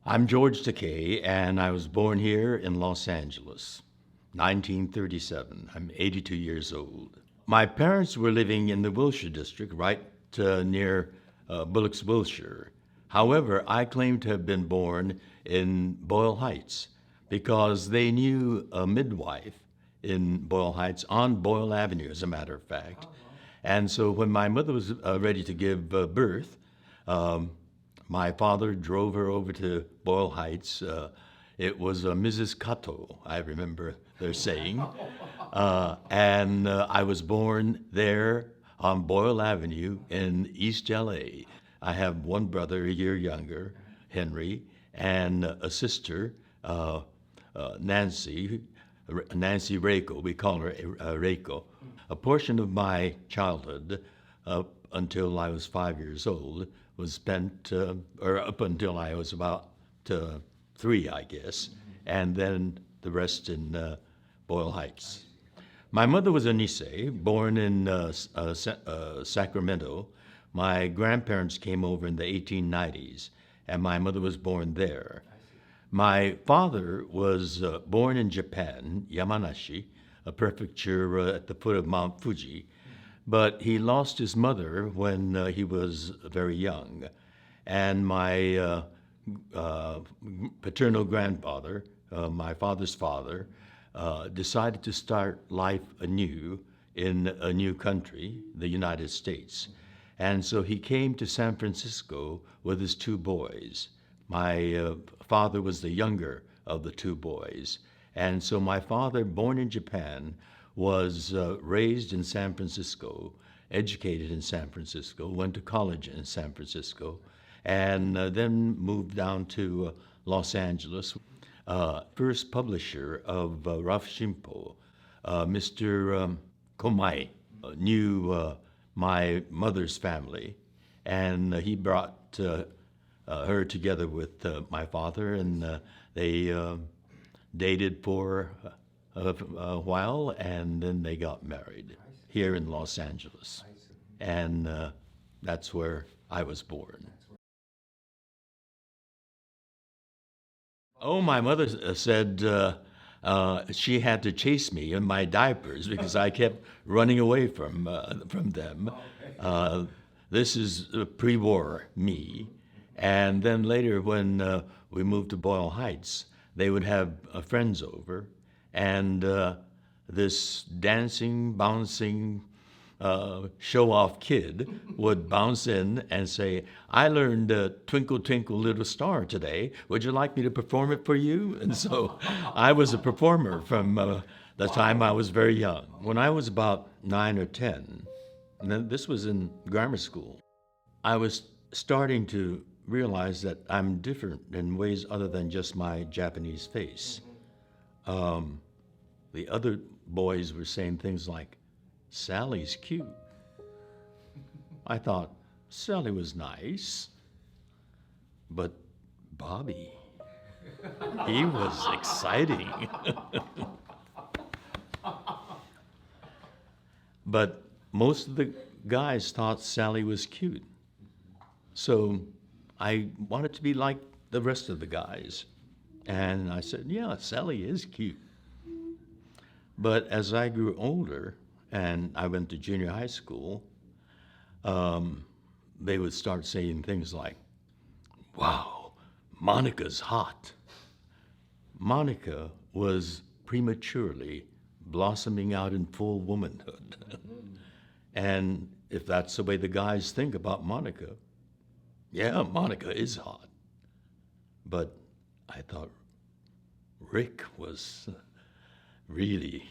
I'm George Takei, and I was born here in Los Angeles, 1937. I'm 82 years old. My parents were living in the Wilshire district, right near Bullocks, Wilshire. However, I claim to have been born in Boyle Heights because they knew a midwife in Boyle Heights on Boyle Avenue, as a matter of fact. And so when my mother was ready to give birth, um, my father drove her over to Boyle Heights. It was Mrs. Cato, I remember they're saying. And I was born there on Boyle Avenue in East LA. I have one brother, a year younger, Henry, and a sister, Nancy, Nancy Rako. We call her Rako. A portion of my childhood, up until I was 5 years old, was spent, or up until I was about 3, I guess, and then the rest in Boyle Heights. My mother was a Nisei, born in Sacramento. My grandparents came over in the 1890s, and my mother was born there. My father was born in Japan, Yamanashi, a prefecture at the foot of Mount Fuji, but he lost his mother when he was very young. And my paternal grandfather, my father's father, decided to start life anew in a new country, the United States. And so he came to San Francisco with his 2 boys. My father was the younger of the 2 boys. And so my father, born in Japan, was raised in San Francisco, educated in San Francisco, went to college in San Francisco, and then moved down to Los Angeles. First publisher of Rough Shimpo, Mr. Komai, knew my mother's family, and he brought her together with my father, and they dated for a while, and then they got married here in Los Angeles. And that's where I was born. Oh, my mother said she had to chase me in my diapers because I kept running away from them. Uh, this is pre-war me. And then later, when we moved to Boyle Heights, they would have friends over, and this dancing, bouncing, show-off kid would bounce in and say, "I learned Twinkle, Twinkle, Little Star today. Would you like me to perform it for you?" And so I was a performer from the time I was very young. When I was about 9 or 10, and then this was in grammar school, I was starting to realize that I'm different in ways other than just my Japanese face. Um, the other boys were saying things like, "Sally's cute." I thought Sally was nice, but Bobby, he was exciting. But most of the guys thought Sally was cute. So I wanted to be like the rest of the guys. And I said, "Yeah, Sally is cute." But as I grew older and I went to junior high school, they would start saying things like, "Wow, Monica's hot." Monica was prematurely blossoming out in full womanhood. And if that's the way the guys think about Monica, yeah, Monica is hot. But I thought Rick was really.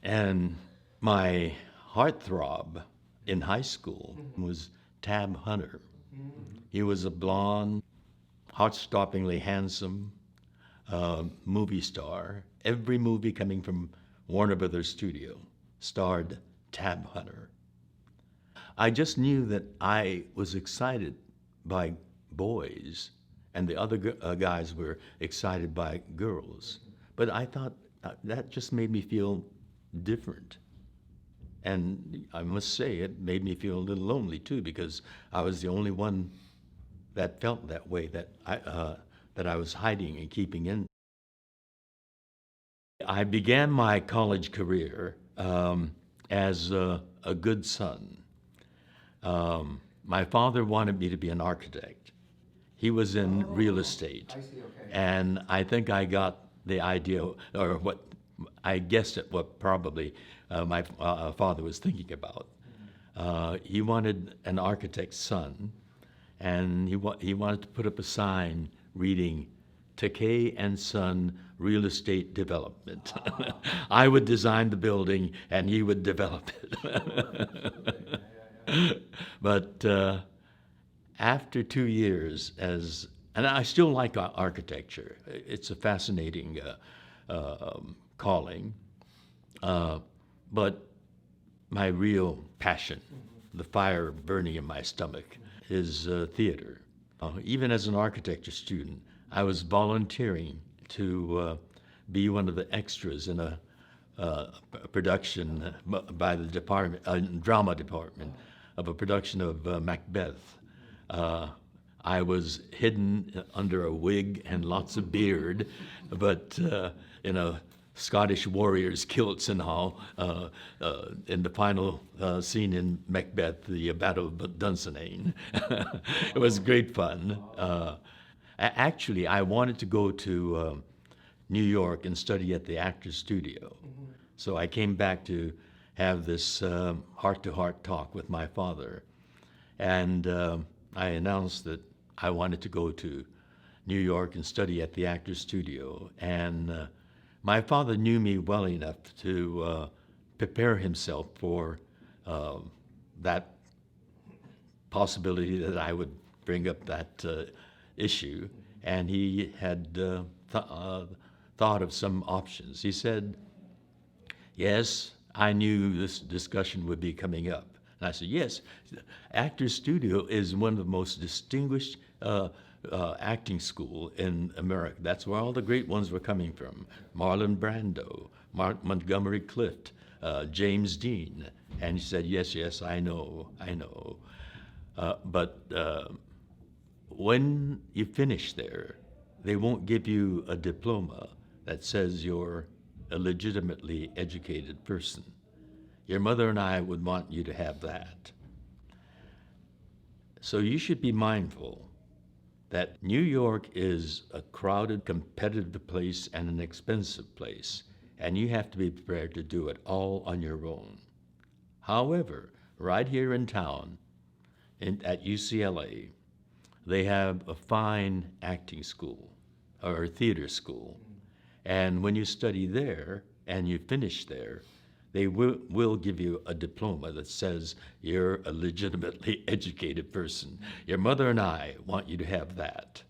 And my heartthrob in high school was Tab Hunter. He was a blonde, heart-stoppingly handsome movie star. Every movie coming from Warner Brothers Studio starred Tab Hunter. I just knew that I was excited by boys, and the other guys were excited by girls. But I thought that just made me feel different. And I must say, it made me feel a little lonely too, because I was the only one that felt that way, that I was hiding and keeping in. I began my college career as a good son. My father wanted me to be an architect. He was in real estate. I see, okay. And I think I got the idea, or what I guessed at what probably my father was thinking about. He wanted an architect's son, and he wanted to put up a sign reading Takei and Son Real Estate Development. I would design the building and he would develop it. But after 2 years and I still like architecture. It's a fascinating calling. But my real passion, the fire burning in my stomach, is theater. Even as an architecture student, I was volunteering to be one of the extras in a production by the drama department of a production of Macbeth. I was hidden under a wig and lots of beard, but Scottish warriors' kilts and all, in the final scene in Macbeth, the Battle of Dunsinane. It was great fun. Actually, I wanted to go to New York and study at the Actors Studio. So I came back to have this heart-to-heart talk with my father. And I announced that I wanted to go to New York and study at the Actors Studio. And my father knew me well enough to prepare himself for that possibility that I would bring up that issue. And he had thought of some options. He said, yes, I knew this discussion would be coming up. And I said, yes, Actors Studio is one of the most distinguished acting school in America. That's where all the great ones were coming from. Marlon Brando, Montgomery Clift, James Dean. And he said, yes, I know. But when you finish there, they won't give you a diploma that says you're a legitimately educated person. Your mother and I would want you to have that. So you should be mindful that New York is a crowded, competitive place and an expensive place, and you have to be prepared to do it all on your own. However, right here in town, at UCLA, they have a fine acting school or theater school. And when you study there and you finish there, they will give you a diploma that says you're a legitimately educated person. Your mother and I want you to have that.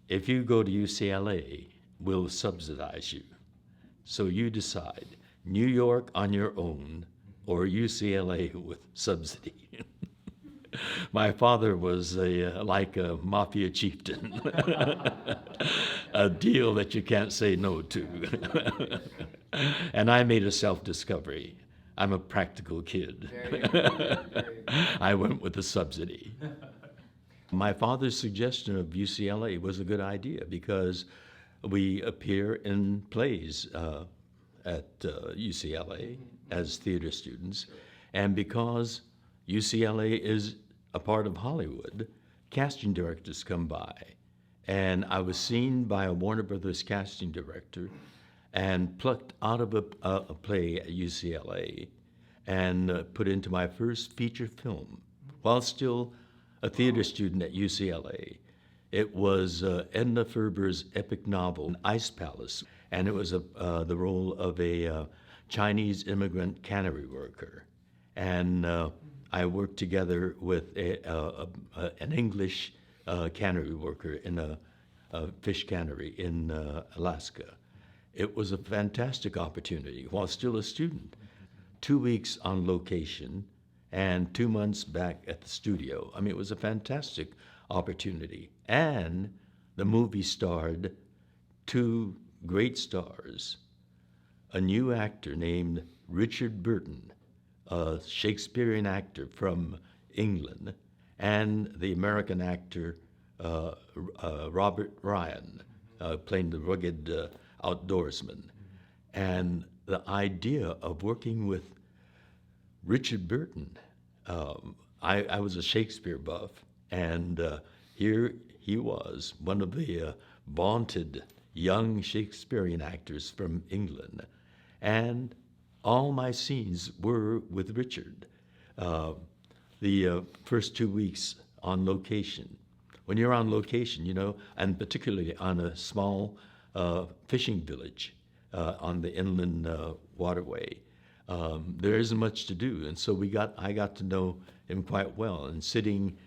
If you go to UCLA, we'll subsidize you. So you decide, New York on your own or UCLA with subsidy. My father was like a mafia chieftain, a deal that you can't say no to. And I made a self-discovery. I'm a practical kid. I went with the subsidy. My father's suggestion of UCLA was a good idea because we appear in plays at UCLA as theater students, and because UCLA is a part of Hollywood, casting directors come by. And I was seen by a Warner Brothers casting director and plucked out of a play at UCLA and put into my first feature film while still a theater student at UCLA. It was Edna Ferber's epic novel, Ice Palace, and it was the role of a Chinese immigrant cannery worker. And I worked together with an English cannery worker in a fish cannery in Alaska. It was a fantastic opportunity while still a student. 2 weeks on location and 2 months back at the studio. I mean, it was a fantastic opportunity. And the movie starred 2 great stars, a new actor named Richard Burton, a Shakespearean actor from England, and the American actor Robert Ryan, playing the rugged outdoorsman. And the idea of working with Richard Burton, I was a Shakespeare buff, and here he was, one of the vaunted young Shakespearean actors from England. And all my scenes were with Richard. The first 2 weeks on location. When you're on location, you know, and particularly on a small fishing village on the inland waterway, there isn't much to do. And so I got to know him quite well. And sitting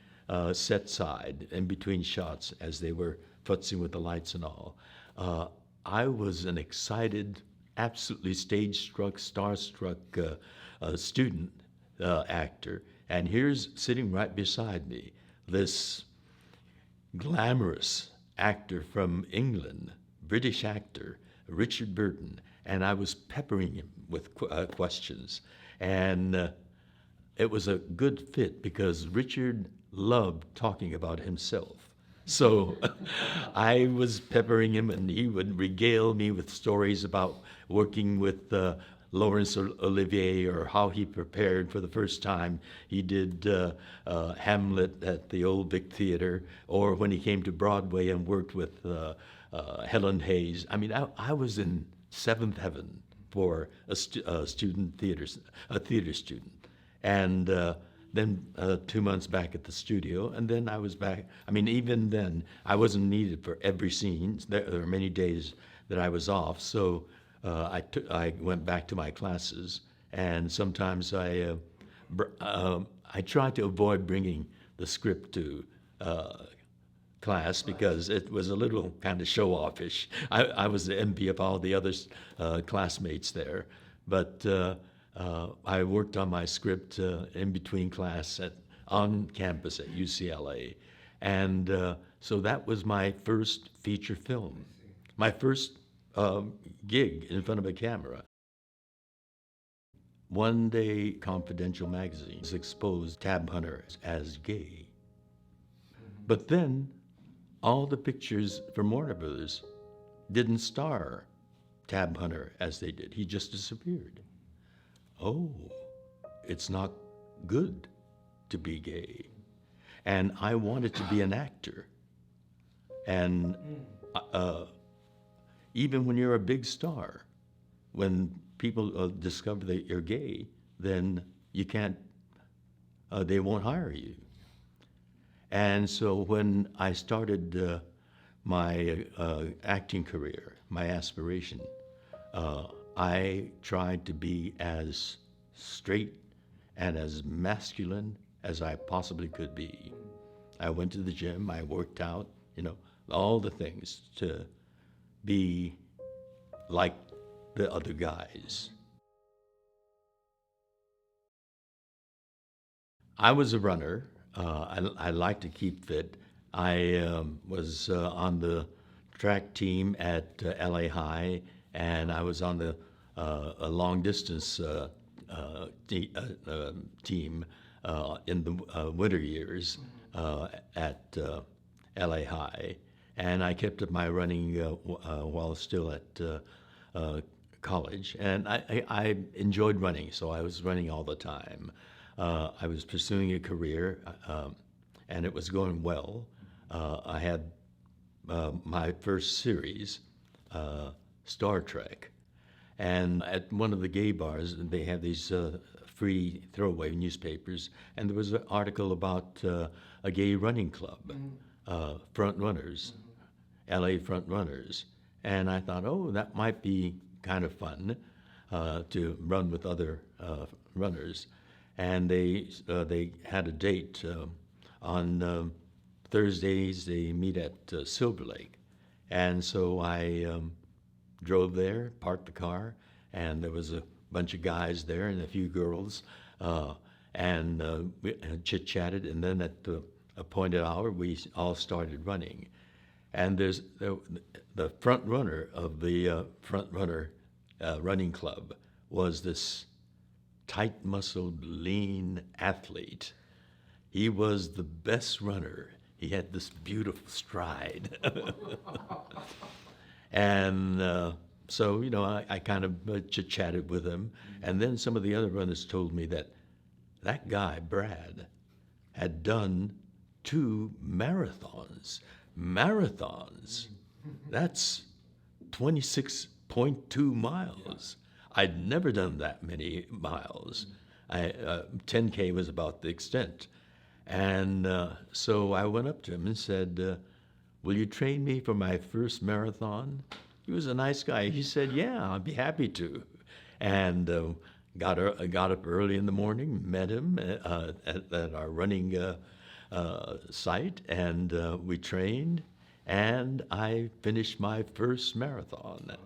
set side in between shots as they were futzing with the lights and all, I was an excited, absolutely stage-struck, starstruck student actor. And here's sitting right beside me this glamorous actor from England, British actor, Richard Burton, and I was peppering him with questions. And it was a good fit because Richard loved talking about himself. So I was peppering him, and he would regale me with stories about working with Laurence Olivier, or how he prepared for the first time. He did Hamlet at the Old Vic Theater, or when he came to Broadway and worked with Helen Hayes. I mean, I was in seventh heaven for a theater student. And then 2 months back at the studio, and then I was back. I mean, even then, I wasn't needed for every scene. There were many days that I was off, so I went back to my classes, and sometimes I tried to avoid bringing the script to class because it was a little kind of show-offish. I was the envy of all the other classmates there, but I worked on my script in between class on campus at UCLA, and so that was my first feature film, my first gig in front of a camera. One Day Confidential magazine exposed Tab Hunter as gay. But then all the pictures from Warner Brothers didn't star Tab Hunter as they did. He just disappeared. Oh, it's not good to be gay. And I wanted to be an actor. And even when you're a big star, when people discover that you're gay, then you can't, they won't hire you. And so when I started my acting career, my aspiration, I tried to be as straight and as masculine as I possibly could be. I went to the gym, I worked out, you know, all the things to be like the other guys. I was a runner. I like to keep fit. I was on the track team at LA High, and I was on the a long distance team in the winter years at LA High. And I kept up my running while still at college. And I enjoyed running, so I was running all the time. I was pursuing a career, and it was going well. I had my first series, Star Trek. And at one of the gay bars, they have these free throwaway newspapers, and there was an article about a gay running club, Front Runners, LA Front Runners. And I thought, oh, that might be kind of fun to run with other runners. And they had a date on Thursdays. They meet at Silver Lake, and so I drove there, parked the car, and there was a bunch of guys there and a few girls, and we chit-chatted. And then at the appointed hour, we all started running. And there's the front runner of the front runner running club was this tight-muscled, lean athlete. He was the best runner. He had this beautiful stride. And so, I kind of chit-chatted with him. And then some of the other runners told me that that guy, Brad, had done 2 marathons. Marathons. That's 26.2 miles. I'd never done that many miles. 10K was about the extent. And so I went up to him and said, will you train me for my first marathon? He was a nice guy. He said, yeah, I'd be happy to. And got up early in the morning, met him at our running site, and we trained, and I finished my first marathon.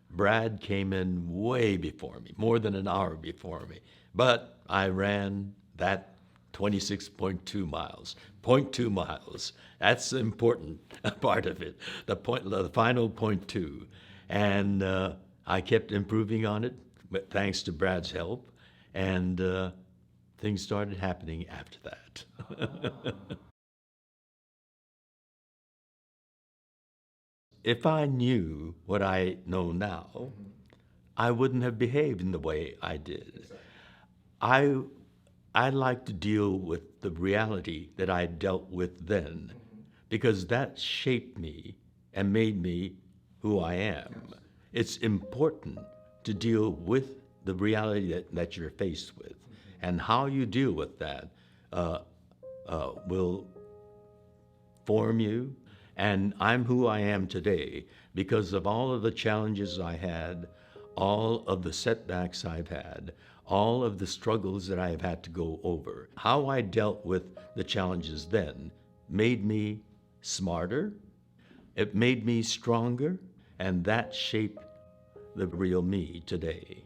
Brad came in way before me, more than an hour before me, but I ran that 26.2 miles. 0.2 miles. That's the important part of it. The final 0.2. And I kept improving on it, but thanks to Brad's help, and things started happening after that. If I knew what I know now, I wouldn't have behaved in the way I did. I I like to deal with the reality that I dealt with then, because that shaped me and made me who I am. It's important to deal with the reality that you're faced with, and how you deal with that will form you. And I'm who I am today because of all of the challenges I had, all of the setbacks I've had, all of the struggles that I've had to go over. How I dealt with the challenges then made me smarter, it made me stronger, and that shaped the real me today.